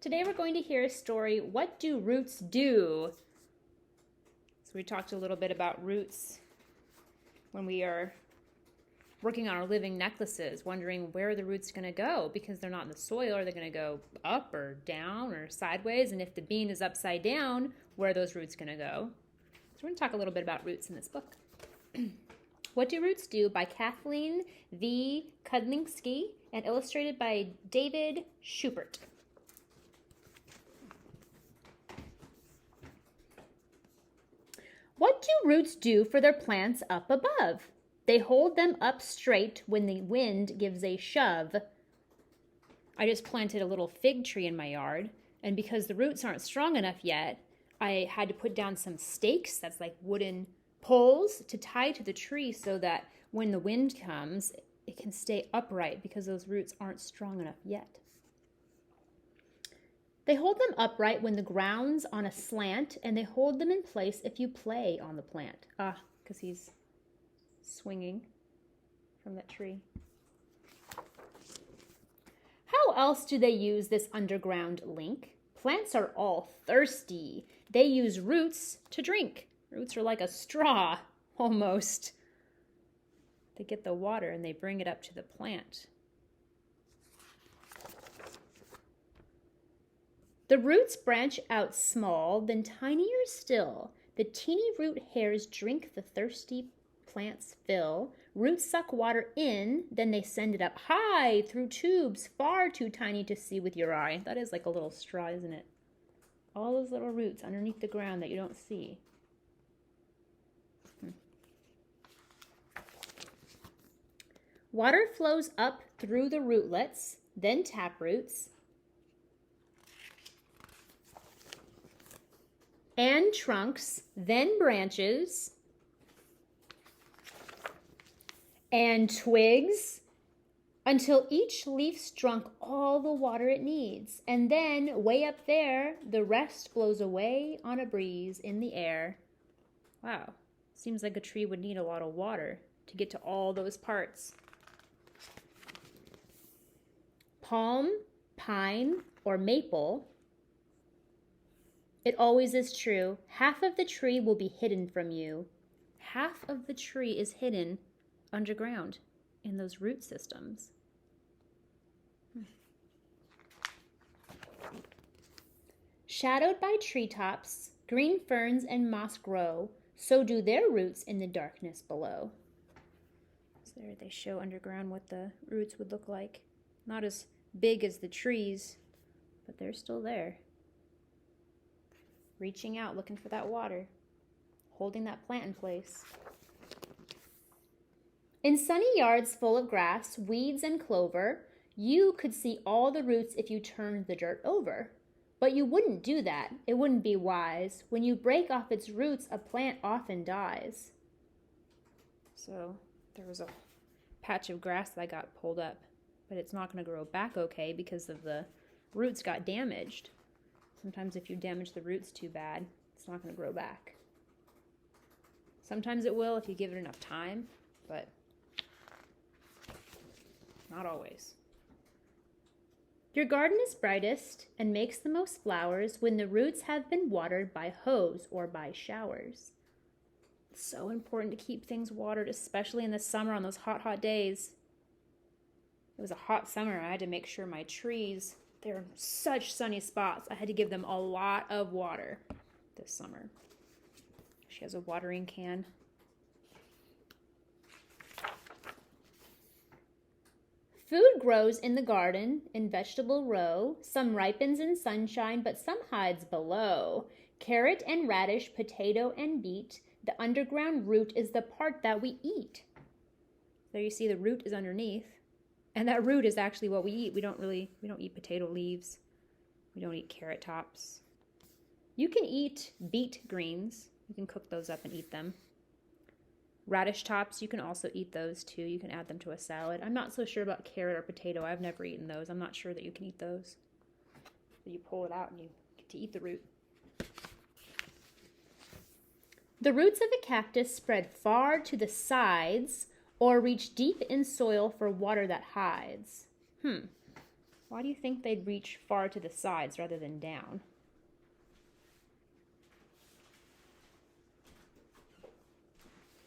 Today we're going to hear a story, What Do Roots Do? So we talked a little bit about roots when we are working on our living necklaces, wondering where are the roots going to go because they're not in the soil. Are they going to go up or down or sideways? And if the bean is upside down, where are those roots going to go? So we're going to talk a little bit about roots in this book. What Do Roots Do by Kathleen V. Kudlinski and illustrated by David Schubert. What do roots do for their plants up above? They hold them up straight when the wind gives a shove. I just planted a little fig tree in my yard, and because the roots aren't strong enough yet, I had to put down some stakes, that's like wooden poles, to tie to the tree so that when the wind comes, it can stay upright because those roots aren't strong enough yet. They hold them upright when the ground's on a slant, and they hold them in place if you play on the plant. Because he's swinging from that tree. How else do they use this underground link? Plants are all thirsty. They use roots to drink. Roots are like a straw, almost. They get the water and they bring it up to the plant. The roots branch out small, then tinier still. The teeny root hairs drink the thirsty plant's fill. Roots suck water in, then they send it up high through tubes far too tiny to see with your eye. That is like a little straw, isn't it? All those little roots underneath the ground that you don't see. Water flows up through the rootlets, then taproots, and trunks, then branches, and twigs, until each leaf's drunk all the water it needs. And then, way up there, the rest blows away on a breeze in the air. Wow, seems like a tree would need a lot of water to get to all those parts. Palm, pine, or maple, it always is true. Half of the tree will be hidden from you. Half of the tree is hidden underground in those root systems. Shadowed by treetops, green ferns and moss grow, so do their roots in the darkness below. So there they show underground what the roots would look like. Not as big as the trees, but they're still there. Reaching out, looking for that water, holding that plant in place. In sunny yards full of grass, weeds, and clover, you could see all the roots if you turned the dirt over. But you wouldn't do that. It wouldn't be wise. When you break off its roots, a plant often dies. So there was a patch of grass that I got pulled up, but it's not going to grow back okay because of the roots got damaged. Sometimes if you damage the roots too bad, it's not going to grow back. Sometimes it will if you give it enough time, but not always. Your garden is brightest and makes the most flowers when the roots have been watered by hose or by showers. It's so important to keep things watered, especially in the summer on those hot, hot days. It was a hot summer. I had to make sure my trees, they're such sunny spots. I had to give them a lot of water this summer. She has a watering can. Food grows in the garden in vegetable row. Some ripens in sunshine, but some hides below. Carrot and radish, potato and beet. The underground root is the part that we eat. There you see the root is underneath. And that root is actually what we eat. We don't eat potato leaves. We don't eat carrot tops. You can eat beet greens. You can cook those up and eat them. Radish tops, you can also eat those too. You can add them to a salad. I'm not so sure about carrot or potato. I've never eaten those. I'm not sure that you can eat those. So you pull it out and you get to eat the root. The roots of a cactus spread far to the sides or reach deep in soil for water that hides. Why do you think they'd reach far to the sides rather than down?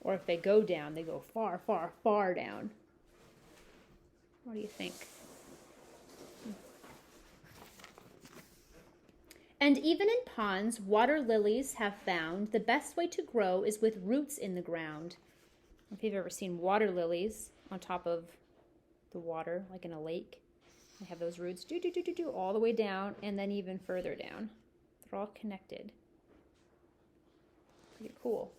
Or if they go down, they go far, far, far down. What do you think? And even in ponds, water lilies have found the best way to grow is with roots in the ground. If you've ever seen water lilies on top of the water, like in a lake, they have those roots all the way down and then even further down. They're all connected. Pretty cool.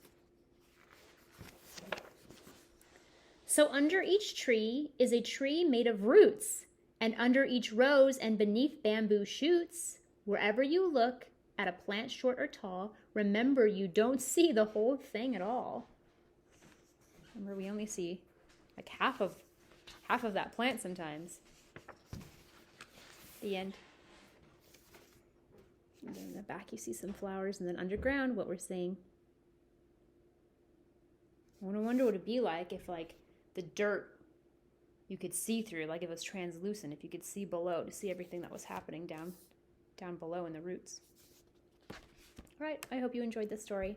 So under each tree is a tree made of roots, and under each rose and beneath bamboo shoots, wherever you look at a plant short or tall, remember you don't see the whole thing at all. Remember, we only see like half of that plant sometimes. The end. And then in the back you see some flowers, and then underground what we're seeing. I wonder what it'd be like if like the dirt you could see through, like if it was translucent, if you could see below to see everything that was happening down below in the roots. All right, I hope you enjoyed this story.